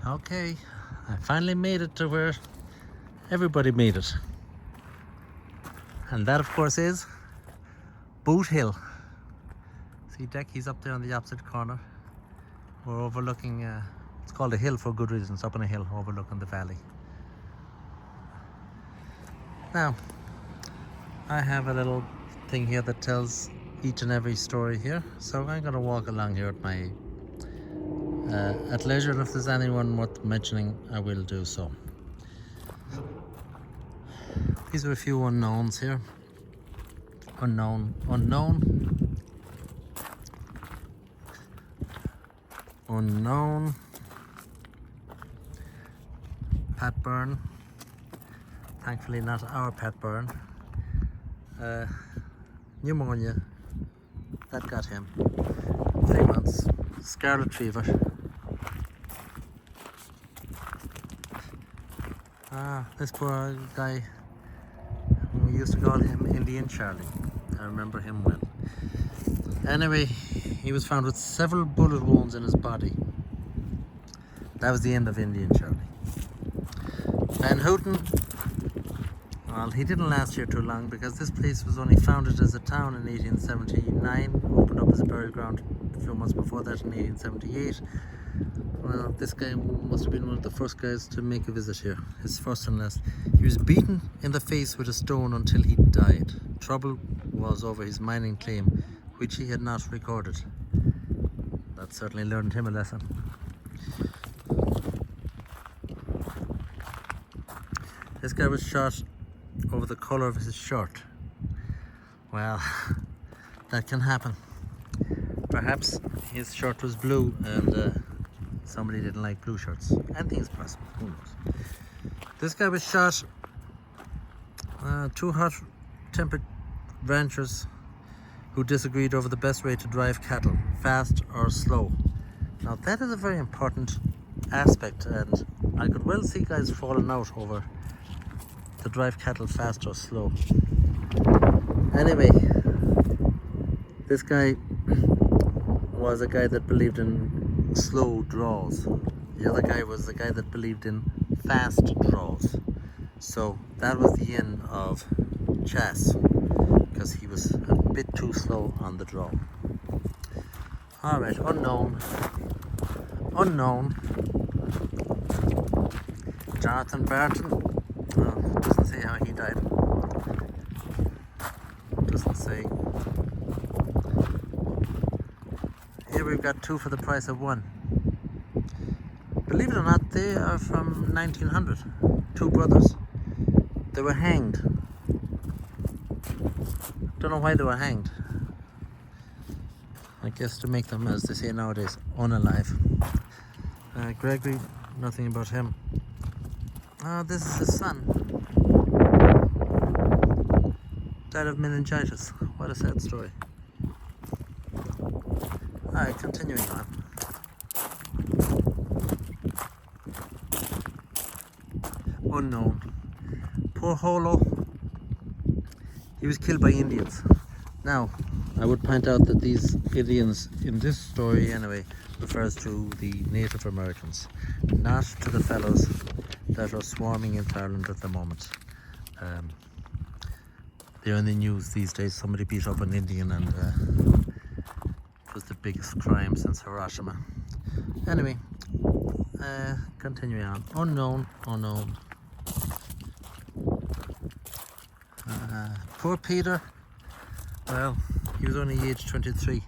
Okay, I finally made it to where everybody made it. And that, of course, is Boot Hill. See, Decky's up there on the opposite corner. We're overlooking, it's called a hill for good reason. It's up on a hill overlooking the valley. Now, I have a little thing here that tells each and every story here. So I'm going to walk along here at my at leisure, and if there's anyone worth mentioning, I will do so. These are a few unknowns here. Unknown. Pat Byrne. Thankfully not our Pat Byrne. Pneumonia. That got him. 3 months. Scarlet fever. This poor guy, we used to call him Indian Charlie. I remember him well. Anyway, he was found with several bullet wounds in his body. That was the end of Indian Charlie. Van Houten, well, he didn't last here too long because this place was only founded as a town in 1879, opened up as a burial ground a few months before that in 1878. Well, this guy must have been one of the first guys to make a visit here, his first and last. He was beaten in the face with a stone until he died. Trouble was over his mining claim, which he had not recorded. That certainly learned him a lesson. This guy was shot over the colour of his shirt. Well, that can happen. Perhaps his shirt was blue and somebody didn't like blue shirts. Anything is possible, who knows. This guy was shot. Two hot-tempered ranchers who disagreed over the best way to drive cattle, fast or slow. Now that is a very important aspect, and I could well see guys falling out over to drive cattle fast or slow. Anyway, this guy was a guy that believed in slow draws. The other guy was the guy that believed in fast draws. So that was the end of Chas, because he was a bit too slow on the draw. Alright, unknown. Jonathan Barton. Oh, doesn't say how he died. Doesn't say. Here we've got two for the price of one. Believe it or not, they are from 1900. Two brothers. They were hanged. Don't know why they were hanged. I guess to make them, as they say nowadays, unalive. Gregory, nothing about him. This is his son. Died of meningitis. What a sad story. Alright, continuing on. Unknown. Poor Holo. He was killed by Indians. Now, I would point out that these Indians, in this story anyway, refers to the Native Americans, not to the fellows that are swarming into Ireland at the moment. They're in the news these days. Somebody beat up an Indian and it was the biggest crime since Hiroshima. Anyway, continuing on. Unknown. Poor Peter. Well, he was only aged 23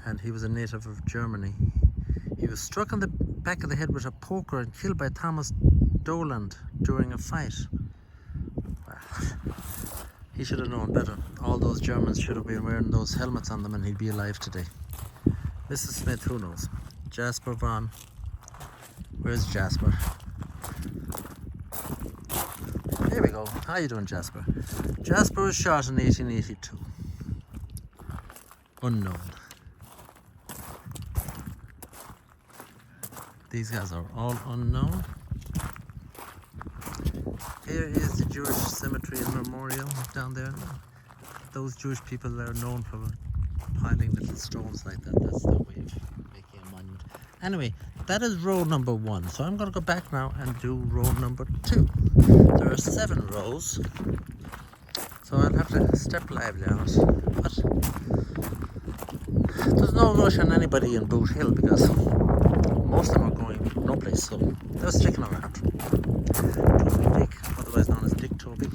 and he was a native of Germany. He was struck on the back of the head with a poker and killed by Thomas Doland during a fight. Well, he should have known better. All those Germans should have been wearing those helmets on them and he'd be alive today. Mrs. Smith, who knows? Jasper Vaughan. Where's Jasper? There we go. How you doing, Jasper? Jasper was shot in 1882. Unknown. These guys are all unknown. Here is the Jewish cemetery and memorial down there. Those Jewish people are known for piling little stones like that. That's their way of making a monument. Anyway, that is row number 1. So I'm going to go back now and do row number 2. There are 7 rows. So I'll have to step lively on it. But there's no rush on anybody in Boot Hill because most of them are going no place. So they're sticking around. Toby Dick, otherwise known as Dick Toby.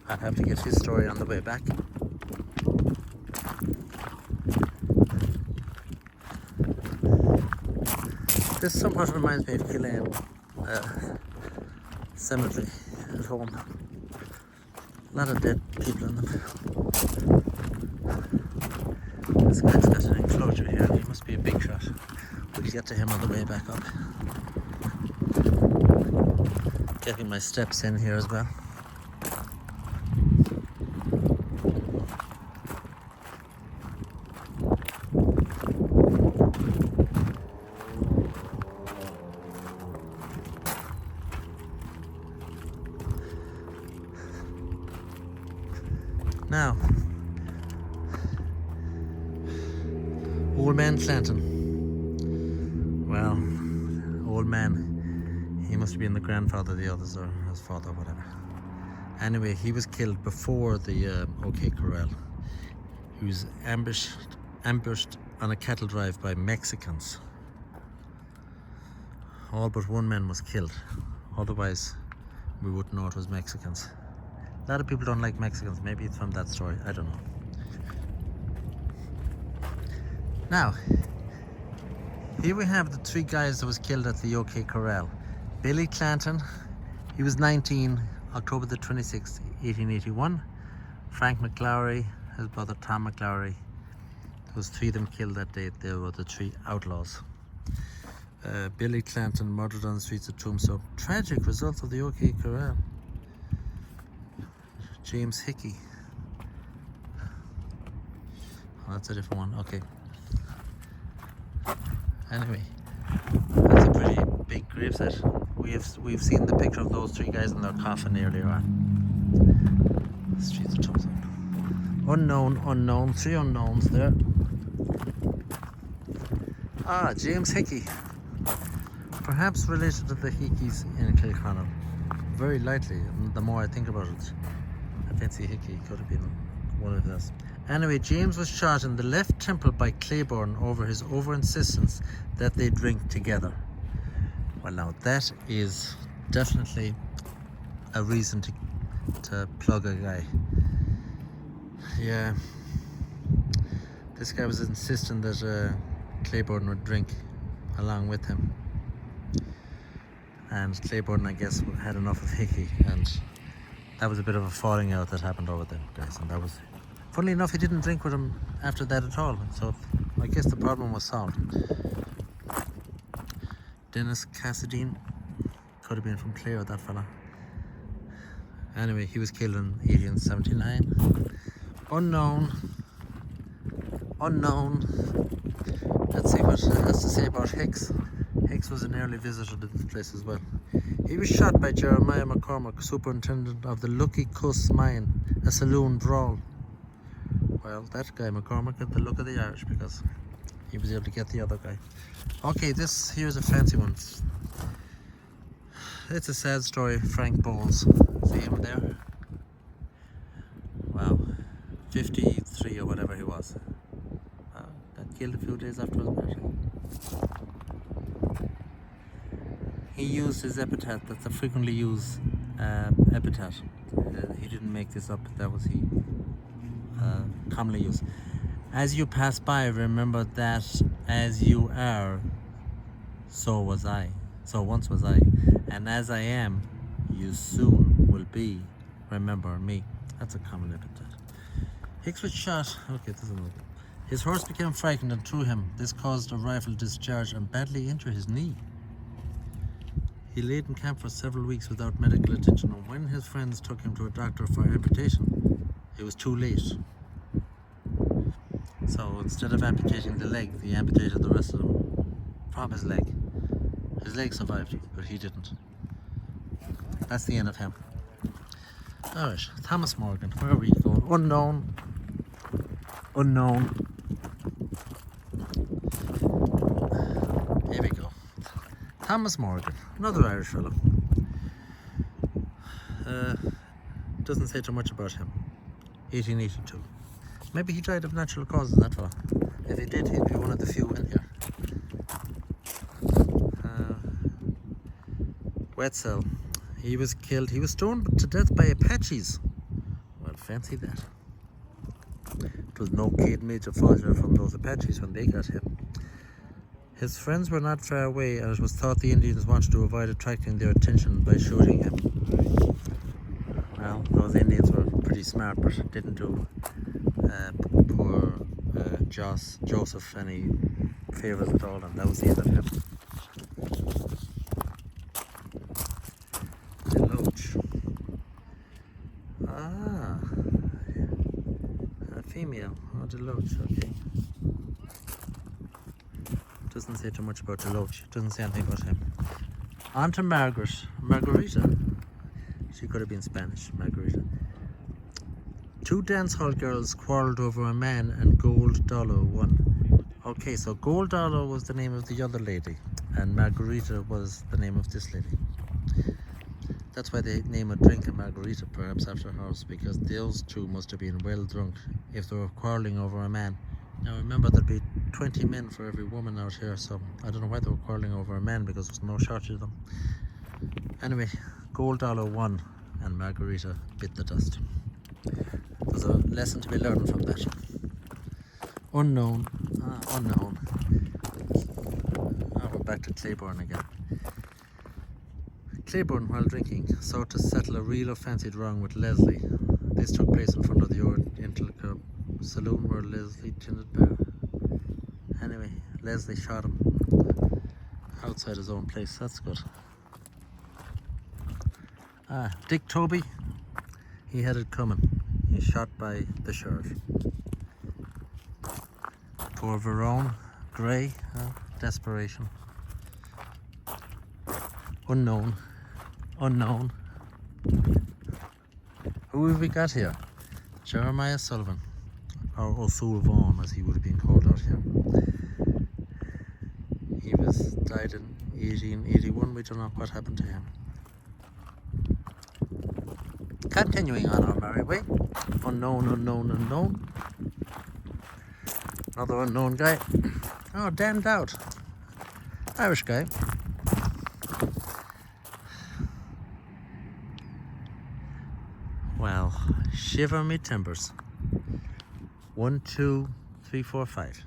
I'll have to get his story on the way back. This somewhat reminds me of Killeen cemetery at home. A lot of dead people in them. This guy's got an enclosure here. He must be a big shot. We'll get to him on the way back up. Getting my steps in here as well. Now, Old Man Clanton. Well, old man, he must have been the grandfather of the others or his father or whatever. Anyway, he was killed before the OK Corral. He was ambushed on a cattle drive by Mexicans. All but one man was killed. Otherwise, we wouldn't know it was Mexicans. A lot of people don't like Mexicans. Maybe it's from that story. I don't know. Now, here we have the 3 guys that was killed at the OK Corral. Billy Clanton, he was 19, October the 26th, 1881. Frank McLaury, his brother Tom McLaury. There was 3 of them killed that day. They were the 3 outlaws. Billy Clanton murdered on the streets of Tombstone. Tragic results of the OK Corral. James Hickey. Oh, that's a different one. Okay. Anyway, that's a pretty big gravesite. We've seen the picture of those 3 guys in their coffin earlier on. Streets of Tombstone. Unknown, 3 unknowns there. Ah, James Hickey. Perhaps related to the Hickeys in Kilconnell. Very likely, the more I think about it. I fancy Hickey could have been one of those. Anyway, James was shot in the left temple by Claiborne over his over-insistence that they drink together. Well, now that is definitely a reason to plug a guy. Yeah, this guy was insisting that Claiborne would drink along with him. And Claiborne, I guess, had enough of Hickey, and that was a bit of a falling out that happened over there, guys. And that was, funnily enough, he didn't drink with him after that at all. So I guess the problem was solved. Dennis Cassadine, could have been from Clare, that fella. Anyway, he was killed in 1879. Unknown. Let's see what it has to say about Hicks. Hicks was an early visitor to this place as well. He was shot by Jeremiah McCormick, superintendent of the Lucky Cuss mine, a saloon brawl. Well, that guy McCormick had the look of the Irish because he was able to get the other guy. Okay, this here's a fancy one. It's a sad story. Frank Bowles. See him there? Wow. 53 or whatever he was. Got killed a few days after his birthday. He used his epitaph. That's a frequently used epitaph. He didn't make this up. That was he commonly used. As you pass by, remember that as you are, so was I. So once was I. And as I am, you soon will be. Remember me. That's a common epitaph. Hicks was shot. Okay, this is another. His horse became frightened and threw him. This caused a rifle discharge and badly injured his knee. He laid in camp for several weeks without medical attention, and when his friends took him to a doctor for amputation, it was too late. So instead of amputating the leg, they amputated the rest of him from his leg. His leg survived, but he didn't. That's the end of him. Alright, Thomas Morgan, where are we going? Unknown. Here we go. Thomas Morgan, another Irish fellow. Doesn't say too much about him. 1882. Maybe he died of natural causes, that fella. If he did, he'd be one of the few in here. Wetzel. He was killed. He was stoned to death by Apaches. Well, fancy that. It was no kid made to falter from those Apaches when they got him. His friends were not far away, and it was thought the Indians wanted to avoid attracting their attention by shooting him. Well, those Indians were pretty smart, but didn't do poor Joseph any favours at all, and that was the end of him. Deloach. Ah, a female. Oh, Deloach, okay. Doesn't say too much about Deloach. Doesn't say anything about him. On to Margarita. She could have been Spanish, Margarita. Two dance hall girls quarrelled over a man and Gold Dollar won. Okay, so Gold Dollar was the name of the other lady and Margarita was the name of this lady. That's why they name a drink a margarita, perhaps after hers, because those two must have been well drunk if they were quarrelling over a man. Now remember, there'd be 20 men for every woman out here, so I don't know why they were quarrelling over a man, because there's no shortage of them. Anyway, Gold Dollar won and Margarita bit the dust. There's a lesson to be learned from that. Unknown. Unknown. We're back to Claiborne again. Claiborne, while drinking, sought to settle a real or fancied wrong with Leslie. This took place in front of the Oriental Club saloon where Leslie tended bar. Anyway, Leslie shot him outside his own place. That's good. Dick Toby, he had it coming. He's shot by the sheriff. Poor Verone, Gray, desperation. Unknown. Unknown. Who have we got here? Jeremiah Sullivan, or O'Sul Vaughan as he would have been called out here. He died in 1881. We don't know what happened to him. Continuing on our merry way. Unknown, unknown, unknown. Another unknown guy. Oh, Dan Dowd. Irish guy. Well, shiver me timbers. 1, 2, 3, 4, 5.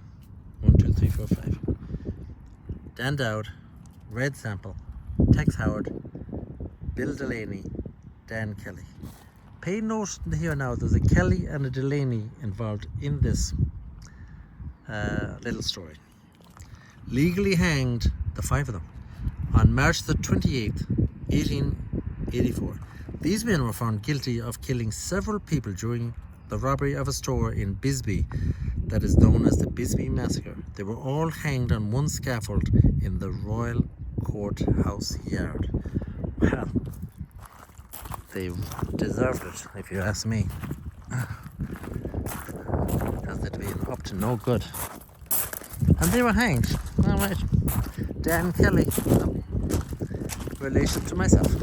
1, 2, 3, 4, 5. Dan Dowd, Red Sample, Tex Howard, Bill Delaney, Dan Kelly. Pay note here now, there's a Kelly and a Delaney involved in this little story. Legally hanged, the 5 of them, on March the 28th, 1884. These men were found guilty of killing several people during the robbery of a store in Bisbee that is known as the Bisbee Massacre. They were all hanged on one scaffold in the Royal Courthouse Yard. Well, they deserved it, if you ask me. Because they'd been up to no good. And they were hanged. Alright. Dan Kelly, relation to myself.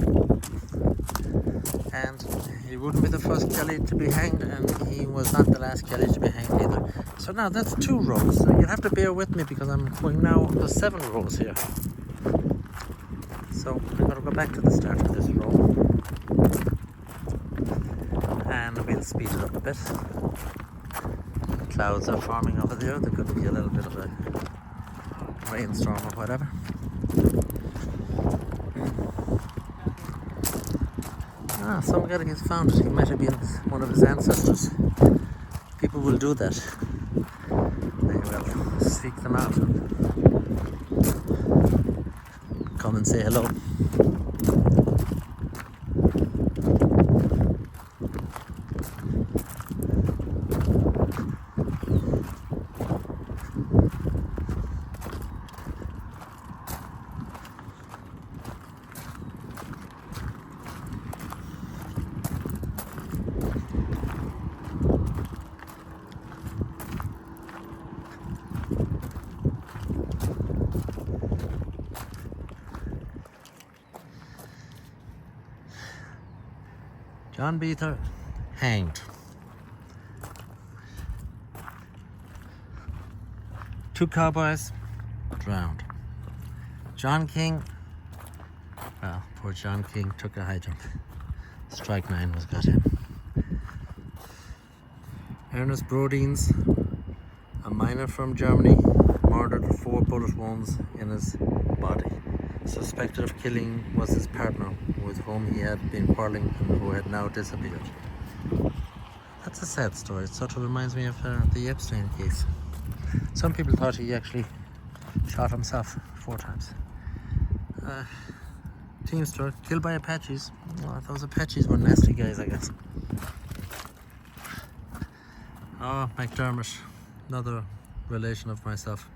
And he wouldn't be the first Kelly to be hanged, and he was not the last Kelly to be hanged either. So now that's 2 rows. So you'll have to bear with me because I'm going now up to 7 rows here. So I'm going to go back to the start of this row. And we'll speed it up a bit. Clouds are forming over there. There could be a little bit of a rainstorm or whatever. Some guy has found it. He might have been one of his ancestors. People will do that. They will seek them out and come and say hello. John Beether, hanged. 2 cowboys, drowned. John King, well, poor John King took a high jump. Strike 9 was got him. Ernest Brodeen's, a miner from Germany, murdered with 4 bullet wounds in his body. Suspected of killing was his partner, with whom he had been quarrelling and who had now disappeared. That's a sad story. It sort of reminds me of the Epstein case. Some people thought he actually shot himself 4 times. Teamster, killed by Apaches. Oh, those Apaches were nasty guys, I guess. Oh, McDermott, another relation of myself.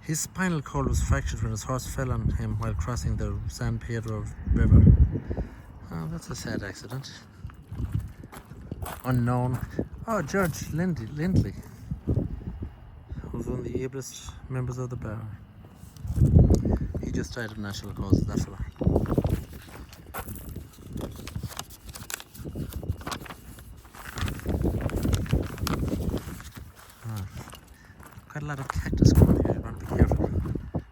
His spinal cord was fractured when his horse fell on him while crossing the San Pedro River. Oh, that's a sad accident. Unknown. Oh, George Lindley, who's one of the ablest members of the bar. He just died of natural causes, that fella. Quite a lot of cactus growing here, you want to be careful.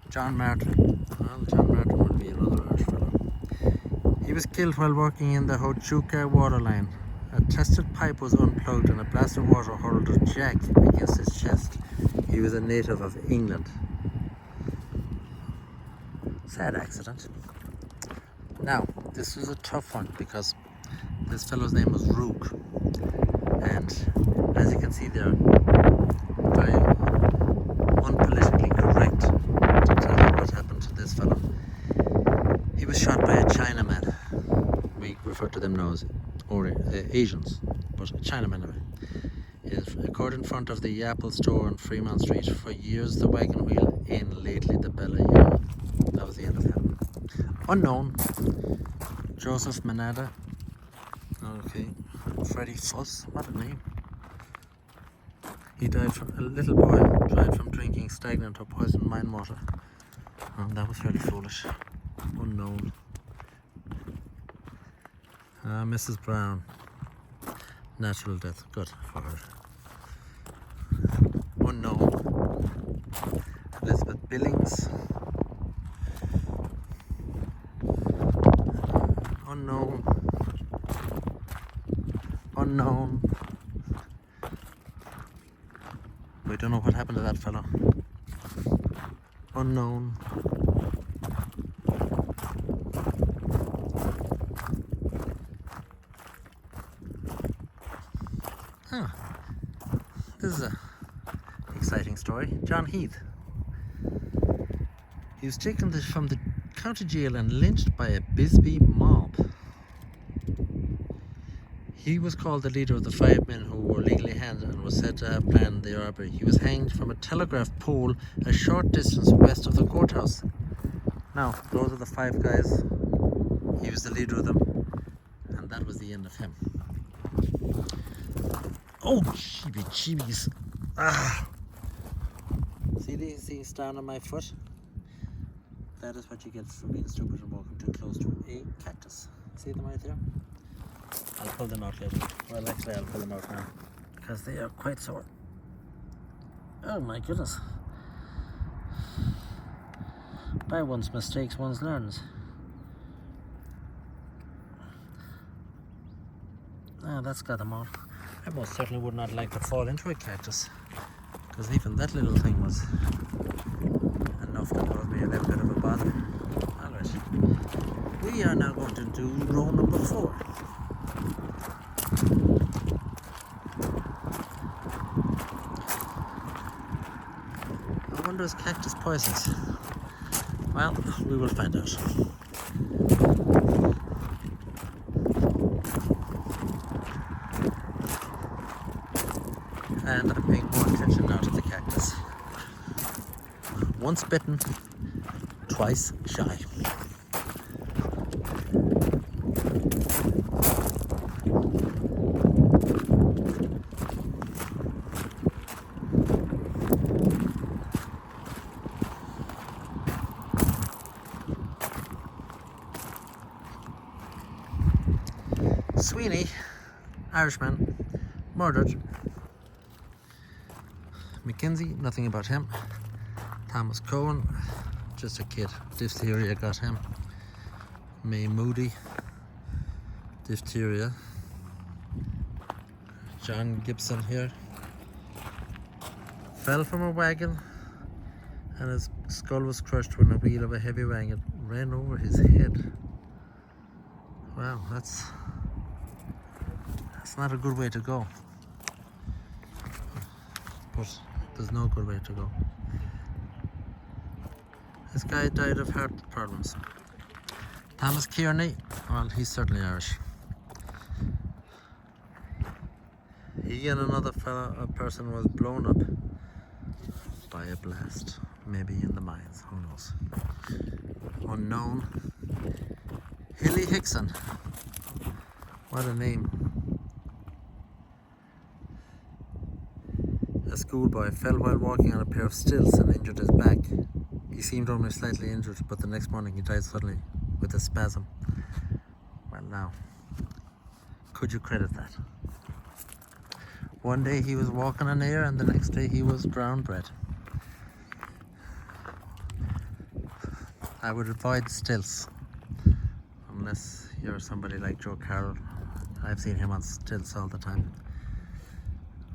John Martin. Well, John Martin would be another large fellow. He was killed while working in the Hochuka water line. A tested pipe was unplugged and a blast of water hurled a jack against his chest. He was a native of England. Sad accident. Now, this was a tough one because this fellow's name was Rook. And as you can see there, very unpolitically correct to tell you what happened to this fellow. He was shot by a Chinaman. We refer to them now as Asians, but a Chinaman anyway. It occurred in front of the Apple store on Fremont Street. For years the wagon wheel, in lately the Bella Yard. That was the end of him. Unknown. Joseph Manada. Okay. Freddie Fuss, what a name. He died from, a little boy died from drinking stagnant or poisoned mine water. That was fairly foolish. Unknown. Mrs. Brown. Natural death. Good for her. Unknown. Elizabeth Billings. Unknown. Unknown. We don't know what happened to that fellow. Unknown. Huh. This is a exciting story. John Heath. He was taken from the county jail and lynched by a Bisbee mob. He was called the leader of the 5 men who were legally handed and was said to have planned the robbery. He was hanged from a telegraph pole a short distance west of the courthouse. Now, those are the 5 guys. He was the leader of them, and that was the end of him. Oh, jeebies. Ah! See these down on my foot? That is what you get from being stupid and walking too close to a cactus. See them right there? I'll pull them out later. Well, actually, I'll pull them out now because they are quite sore. Oh my goodness. By one's mistakes, one learns. Ah, that's got them all. I most certainly would not like to fall into a cactus because even that little thing was enough to cause me a little bit of a bother. Alright. We are now going to do row number 4. I wonder is cactus poisonous? Well, we will find out. And I'm paying more attention now to the cactus. Once bitten, twice shy. Sweeney, Irishman, murdered. Mackenzie, nothing about him. Thomas Cohen, just a kid. Diphtheria got him. May Moody, diphtheria. John Gibson here. Fell from a wagon and his skull was crushed when a wheel of a heavy wagon ran over his head. Wow, that's not a good way to go. But there's no good way to go. This guy died of heart problems. Thomas Kearney, well, he's certainly Irish. He and another a person was blown up by a blast. Maybe in the mines, who knows. Unknown. Hilly Hickson. What a name. A schoolboy fell while walking on a pair of stilts and injured his back. He seemed only slightly injured, but the next morning he died suddenly with a spasm. Well, now, could you credit that? One day he was walking on air and the next day he was brown bread. I would avoid stilts unless you're somebody like Joe Carroll. I've seen him on stilts all the time.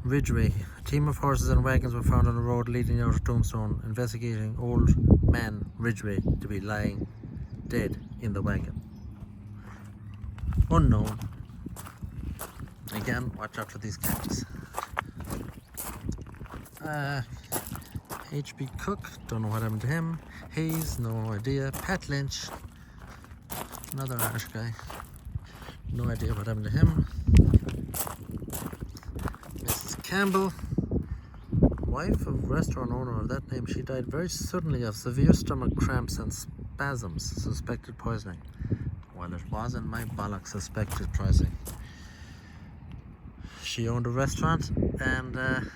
Ridgeway. A team of horses and wagons were found on the road leading out of Tombstone, investigating old man Ridgeway to be lying dead in the wagon. Unknown. Again, watch out for these cactus. H.B. Cook, don't know what happened to him. Hayes, no idea. Pat Lynch, another Irish guy, no idea what happened to him. Mrs. Campbell, wife of restaurant owner of that name, she died very suddenly of severe stomach cramps and spasms, suspected poisoning. Well, it wasn't my bollocks suspected poisoning. She owned a restaurant, and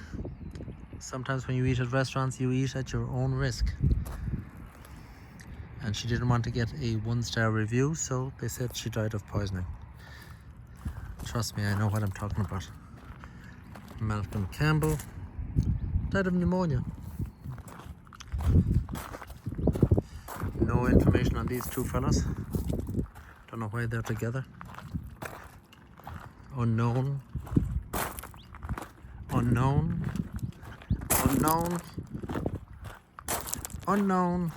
sometimes when you eat at restaurants, you eat at your own risk. And she didn't want to get a 1-star review, so they said she died of poisoning. Trust me, I know what I'm talking about. Malcolm Campbell died of pneumonia. No information on these two fellas. Don't know why they're together. Unknown. Unknown. Unknown. Unknown.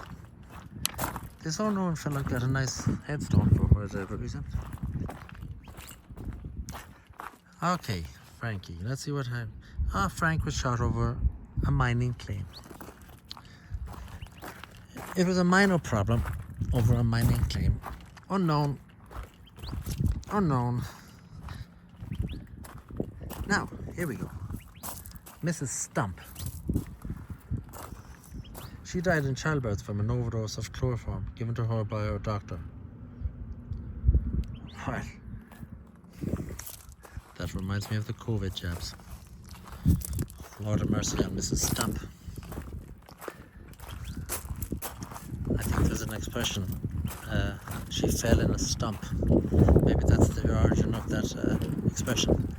This unknown fella got a nice headstone for whatever reason. Okay, Frankie. Let's see what happened. Frank was shot over a mining claim. It was a minor problem over a mining claim. Unknown. Unknown. Now, here we go. Mrs. Stump. She died in childbirth from an overdose of chloroform given to her by her doctor. Well, that reminds me of the COVID jabs. Lord have mercy on Mrs. Stump. I think there's an expression, she fell in a stump. Maybe that's the origin of that expression.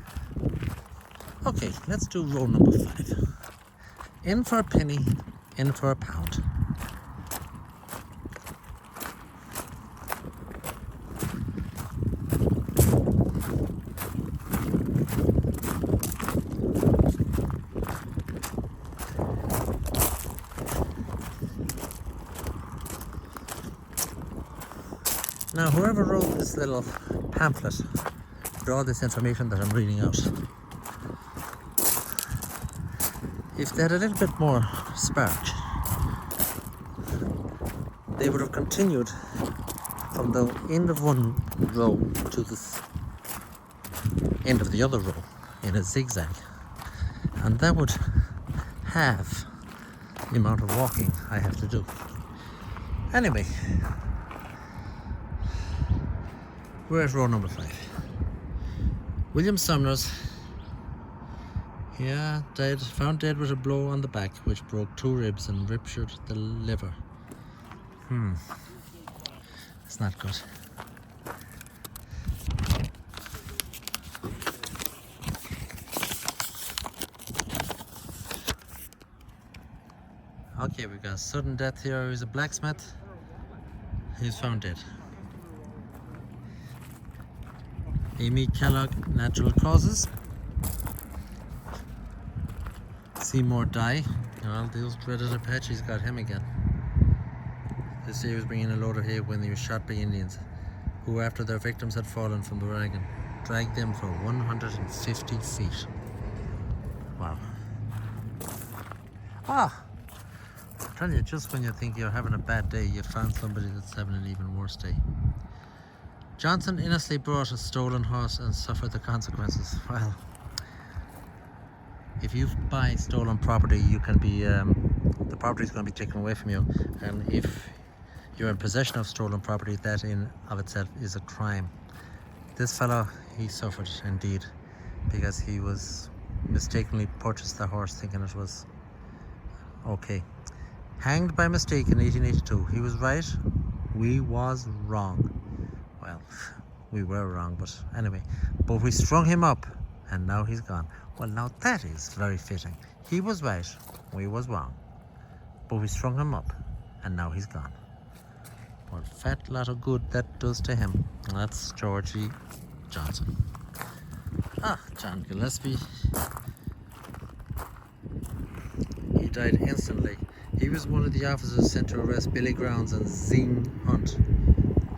Okay, let's do row number 5. In for a penny, in for a pound. Now, whoever wrote this little pamphlet with all this information that I'm reading out, if they had a little bit more spark, they would have continued from the end of one row to the end of the other row in a zigzag, and that would halve the amount of walking I have to do. Anyway, we're at row number 5. William Sumners, found dead with a blow on the back which broke 2 ribs and ruptured the liver. It's not good. Okay, we got sudden death here. He's a blacksmith. He's found dead. Amy Kellogg, natural causes. Seymour die. Well, those dreaded Apaches got him again. This year he was bringing a load of hay when he was shot by Indians, who, after their victims had fallen from the wagon, dragged them for 150 feet. Wow. Ah! I tell you, just when you think you're having a bad day, you found somebody that's having an even worse day. Johnson innocently brought a stolen horse and suffered the consequences. Well, if you buy stolen property, you can be the property is going to be taken away from you, and if you're in possession of stolen property, that in of itself is a crime. This fellow, he suffered indeed, because he was mistakenly purchased the horse thinking it was okay. Hanged by mistake in 1882. He was right, we was wrong. Well, we were wrong, but anyway. But we strung him up, and now he's gone. Well, now that is very fitting. He was right, we was wrong. But we strung him up, and now he's gone. What a fat lot of good that does to him. And that's Georgie Johnson. Ah, John Gillespie. He died instantly. He was one of the officers sent to arrest Billy Grounds and Zing Hunt,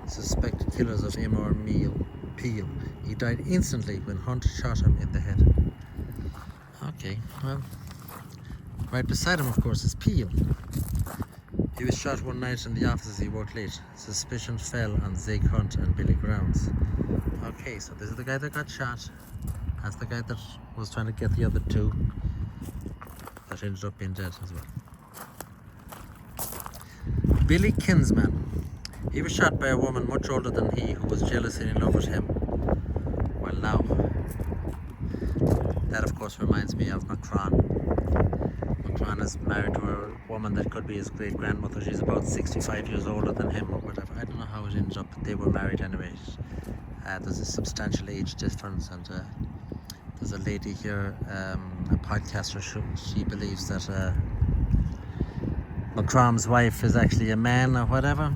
suspected killers of M.R. Peel. He died instantly when Hunt shot him in the head. Okay, well, right beside him, of course, is Peel. He was shot one night in the office as he worked late. Suspicion fell on Zig Hunt and Billy Grounds. Okay, so this is the guy that got shot. That's the guy that was trying to get the other two that ended up being dead as well. Billy Kinsman. He was shot by a woman much older than he, who was jealous and in love with him. Well, now, that of course reminds me of Macron. Macron is married to a woman that could be his great-grandmother. She's about 65 years older than him or whatever. I don't know how it ended up, but they were married anyway. There's a substantial age difference, and there's a lady here, a podcaster, she believes that Macron's wife is actually a man or whatever.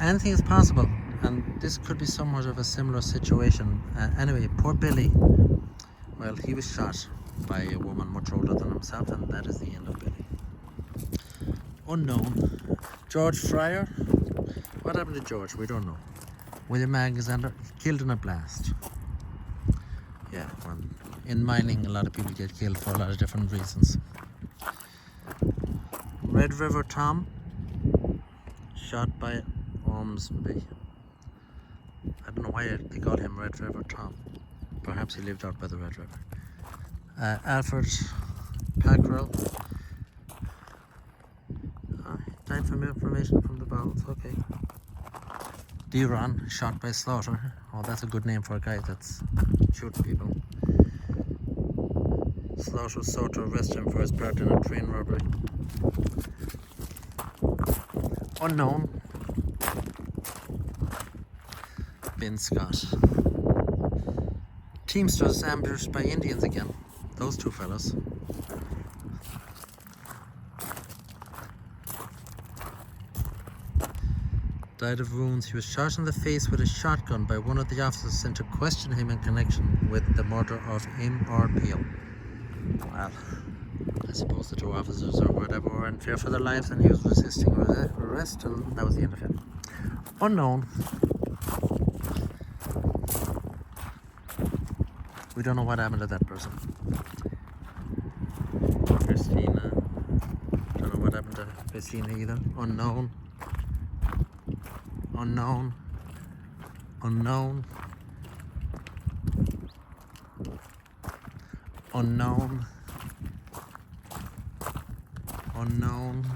Anything is possible, and this could be somewhat of a similar situation. Anyway, poor Billy, well, he was shot by a woman much older than himself, and that is the end of Billy. Unknown. George Fryer. What happened to George? We don't know. William Alexander, killed in a blast. Yeah, well, in mining, a lot of people get killed for a lot of different reasons. Red River Tom, shot by Ormsby. I don't know why they call him Red River Tom. Perhaps he lived out by the Red River. Alfred Packrell. Died from information from the bowels. Okay. Deron, shot by Slaughter. Oh, that's a good name for a guy that's shooting people. Slaughter sought to arrest him for his part in a train robbery. Unknown. Ben Scott. Teamsters ambushed by Indians again. Those two fellas. Died of wounds. He was shot in the face with a shotgun by one of the officers sent to question him in connection with the murder of M.R. Peel. Well, I suppose the two officers or whatever were in fear for their lives, and he was resisting arrest, and that was the end of him. Unknown. We don't know what happened to that person. Christina. Don't know what happened to Christina either. Unknown. Unknown. Unknown. Unknown. Unknown.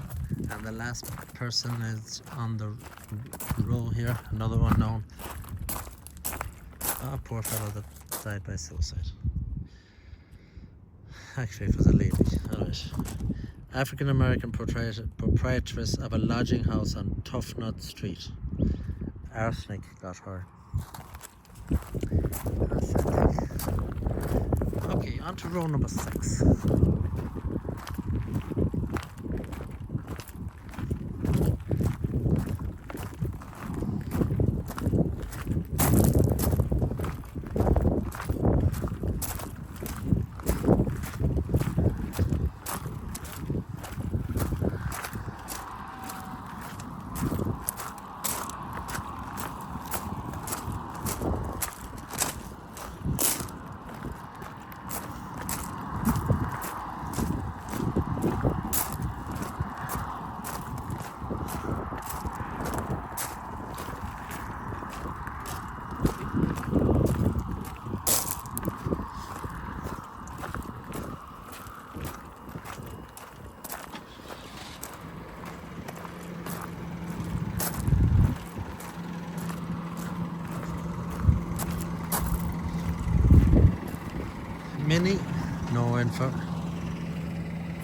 And the last person is on the row here. Another unknown. Ah, poor fellow that died by suicide. Actually, it was a lady. Alright. African American proprietress of a lodging house on Tough Nut Street. Arsenic got her. That's it. Okay, on to row number 6. Kenny, no info.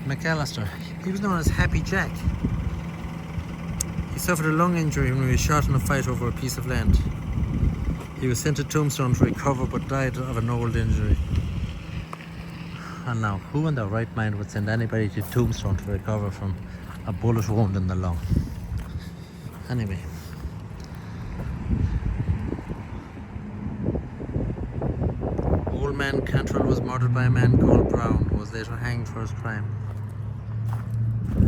McAllister, he was known as Happy Jack. He suffered a lung injury when he was shot in a fight over a piece of land. He was sent to Tombstone to recover but died of an old injury. And now, who in their right mind would send anybody to Tombstone to recover from a bullet wound in the lung? Anyway. Old man Cantrell was murdered by a man called Brown, who was later hanged for his crime.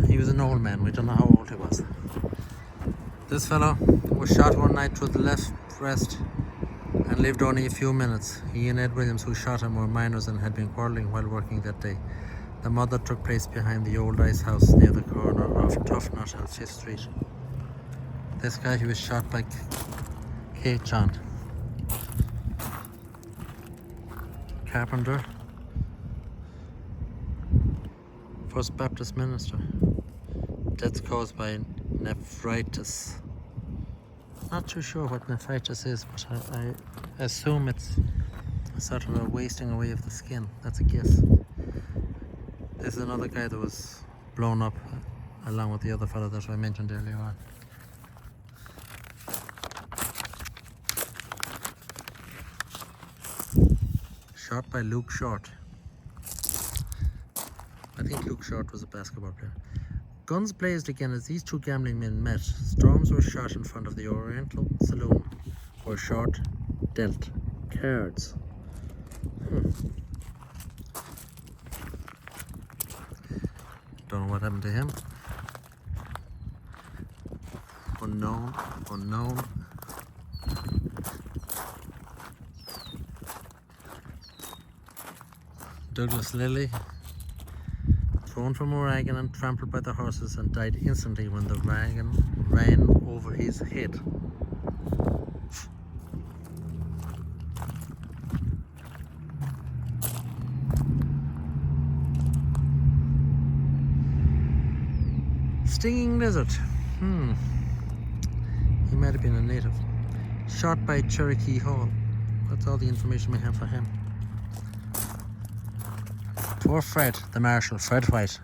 He was an old man, we don't know how old he was. This fellow was shot one night through the left breast and lived only a few minutes. He and Ed Williams, who shot him, were minors and had been quarrelling while working that day. The murder took place behind the old ice house near the corner of Tough Nut and 5th Street. This guy, he was shot by Kate John. Carpenter, First Baptist minister. Death caused by nephritis. Not too sure what nephritis is, but I assume it's a sort of a wasting away of the skin. That's a guess. This is another guy that was blown up along with the other fellow that I mentioned earlier on. Shot by Luke Short. I think Luke Short was a basketball player. Guns blazed again as these two gambling men met. Storms were shot in front of the Oriental Saloon, where Short dealt cards. Don't know what happened to him. Unknown. Douglas Lilly, thrown from a wagon and trampled by the horses, and died instantly when the wagon ran over his head. Stinging Lizard. He might have been a native. Shot by Cherokee Hall. That's all the information we have for him. Poor Fred, the Marshal, Fred White.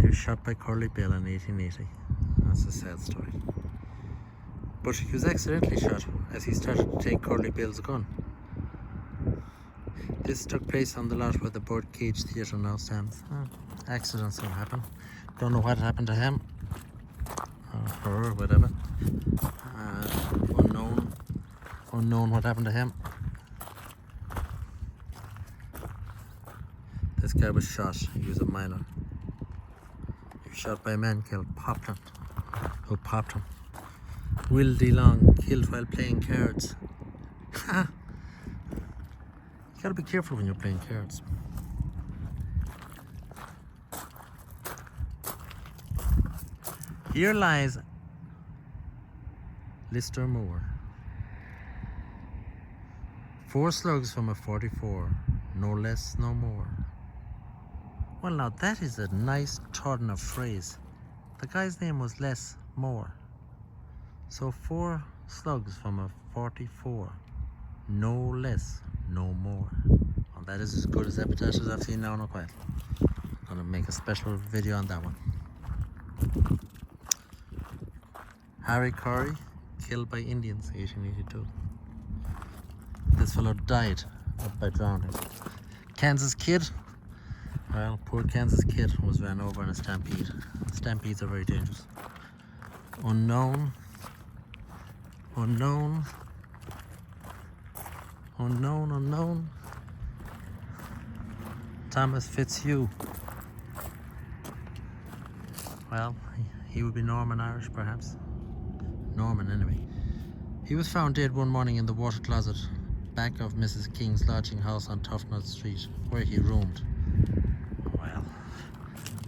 He was shot by Curly Bill in 1880. That's a sad story. But he was accidentally shot as he started to take Curly Bill's gun. This took place on the lot where the Birdcage Theatre now stands. Accidents will happen. Don't know what happened to him. Or her, whatever. Unknown what happened to him. This guy was shot. He was a minor. He was shot by a man called Popland, who popped him. Will DeLong, killed while playing cards. You gotta be careful when you're playing cards. Here lies Lister Moore. 4 slugs from a 44, no less, no more. Well, now that is a nice turn of phrase. The guy's name was Less More. So 4 slugs from a 44, no less, no more. Well, that is as good as epitaph as I've seen now in a while. I'm gonna make a special video on that one. Harry Curry, killed by Indians, 1882. This fellow died by drowning. Kansas Kid. Well, poor Kansas Kid was ran over in a stampede. Stampedes are very dangerous. Unknown. Thomas Fitzhugh. Well, he would be Norman Irish, perhaps. Norman, anyway. He was found dead one morning in the water closet back of Mrs. King's lodging house on Tough Nut Street, where he roomed. Well,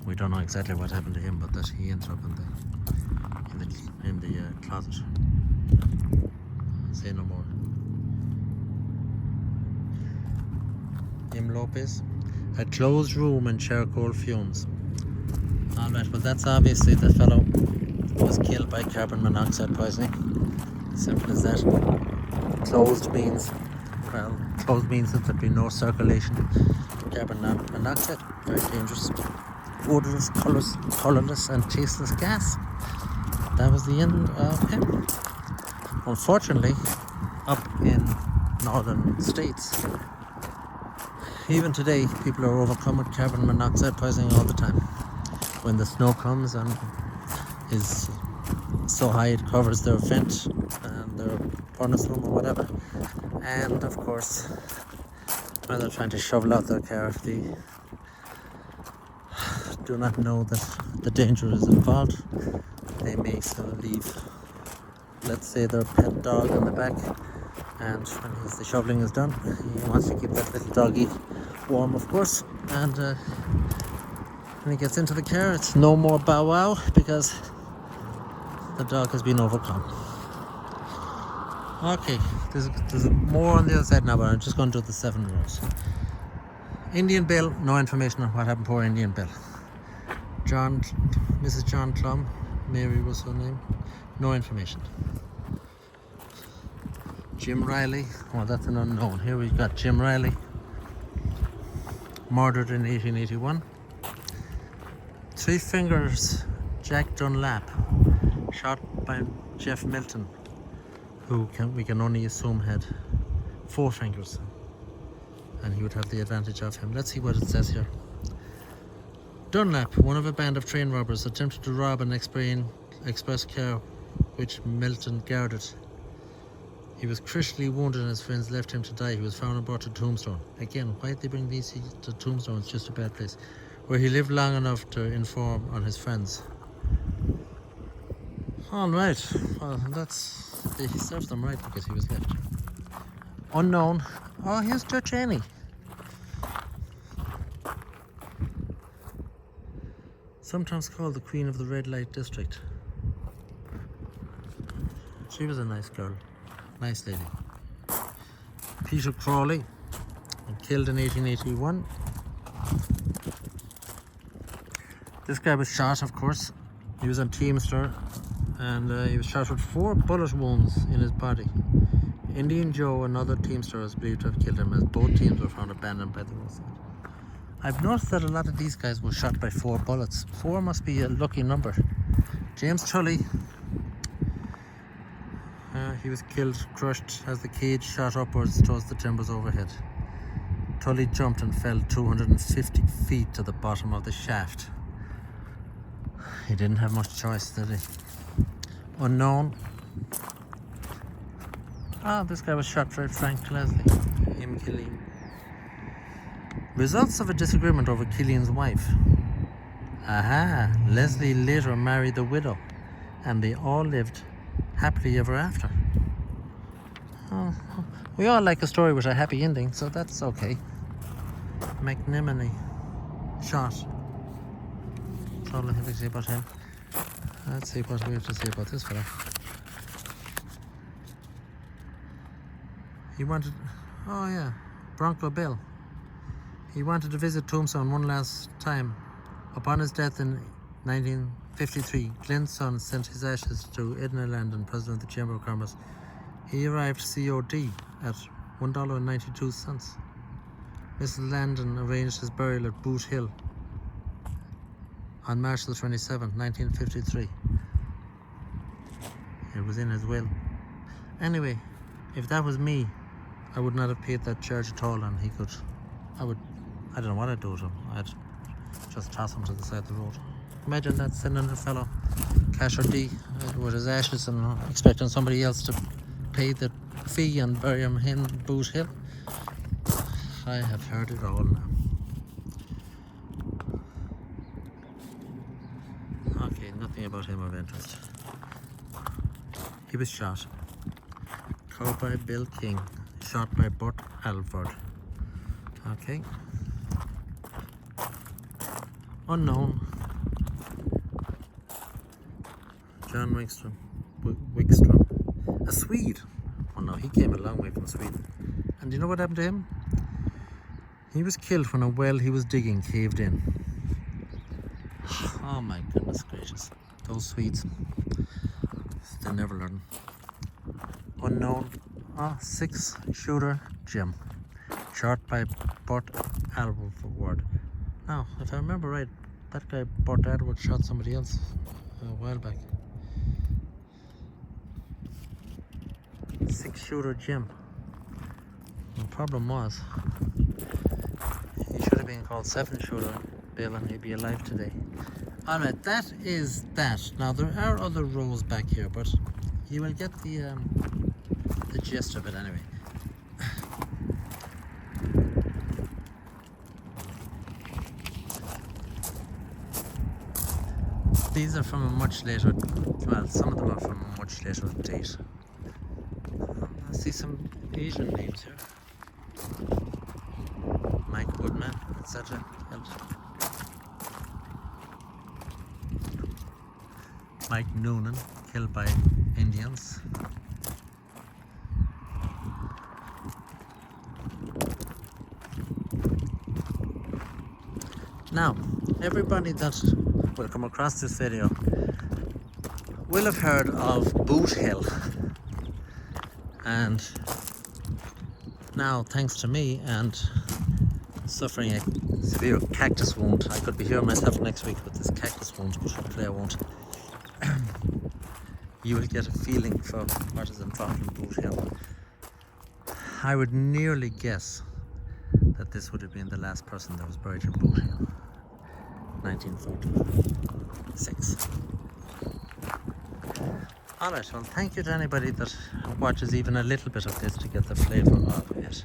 we don't know exactly what happened to him, but that he ended up in the closet. Say no more. M. Lopez, a closed room and charcoal fumes. Alright, well that's obviously the fellow was killed by carbon monoxide poisoning. Simple as that. Closed means that there'd be no circulation carbon monoxide, very dangerous, odorless, colourless and tasteless gas. That was the end of him. Unfortunately, up in northern states, even today, people are overcome with carbon monoxide poisoning all the time. When the snow comes and is so high it covers their vent and their furnace room or whatever, and of course when they're trying to shovel out their car, if they do not know that the danger is involved, they may still leave, let's say, their pet dog in the back, and when the shoveling is done, he wants to keep that little doggy warm, of course, and when he gets into the car, it's no more bow wow because the dog has been overcome. Okay, there's more on the other side now, but I'm just going to do the 7 rows. Indian Bill, no information on what happened to poor Indian Bill. Mrs. John Clum, Mary was her name, no information. Jim Riley, well, that's an unknown. Here we've got Jim Riley, murdered in 1881. Three Fingers Jack Dunlap, shot by Jeff Milton, who we can only assume had 4 fingers, and he would have the advantage of him. Let's see what it says here. Dunlap, one of a band of train robbers, attempted to rob an express car which Milton guarded. He was critically wounded and his friends left him to die. He was found and brought to Tombstone. Again, why did they bring these to Tombstone? It's just a bad place. Where he lived long enough to inform on his friends. Alright, well, he serves them right because he was left. Unknown. Oh, here's Judge Annie. Sometimes called the Queen of the Red Light District. She was a nice girl. Nice lady. Peter Crawley, killed in 1881. This guy was shot, of course. He was on Teamster, and he was shot with 4 bullet wounds in his body. Indian Joe, another Teamster, is believed to have killed him, as both teams were found abandoned by the roadside. I've noticed that a lot of these guys were shot by 4 bullets. 4 must be a lucky number. James Tully, he was killed, crushed as the cage shot upwards towards the timbers overhead. Tully jumped and fell 250 feet to the bottom of the shaft. He didn't have much choice, did he? Unknown. This guy was shot by Frank Leslie, him Killeen. Results of a disagreement over Killeen's wife. Leslie later married the widow, and they all lived happily ever after. We all like a story with a happy ending, so that's okay. McNimony, shot. That's all I have to say about him. Let's see what we have to say about this fella. He wanted, Bronco Bill. He wanted to visit Tombstone one last time. Upon his death in 1953, Glenn's son sent his ashes to Edna Landon, president of the Chamber of Commerce. He arrived COD at $1.92. Mrs. Landon arranged his burial at Boot Hill on March the 27th, 1953. It was in his will. Anyway, if that was me, I would not have paid that charge at all, and I don't know what I'd do to him. I'd just toss him to the side of the road. Imagine that, sending a fellow cash or D with his ashes and expecting somebody else to pay the fee and bury him in Boot Hill. I have heard it all now. Okay, nothing about him of interest. He was shot. Cowboy Bill King, shot by Burt Alford. Okay. Unknown. John Wickstrom. A Swede. Oh no, he came a long way from Sweden. And do you know what happened to him? He was killed when a well he was digging caved in. Oh my goodness gracious. Those Swedes. They never learn. Unknown. 6-shooter Jim. Shot by Burt Edward. Now, if I remember right, that guy, Burt Edward, shot somebody else a while back. 6-shooter Jim. The problem was, he should have been called 7-shooter Bill, and he'd be alive today. Alright, that is that. Now, there are other rows back here, but you will get the gist of it anyway. These are from a much later, well, some of them are from a much later date. I see some Asian names here. Mike Woodman, etc. Mike Noonan, killed by Indians. Now, everybody that will come across this video will have heard of Boot Hill, and now, thanks to me and suffering a severe cactus wound, I could be here myself next week with this cactus wound, but hopefully I won't. You will get a feeling for what is involved in Boot Hill. I would nearly guess that this would have been the last person that was buried in Boot Hill, 1946. Alright, well, thank you to anybody that watches even a little bit of this to get the flavour of it.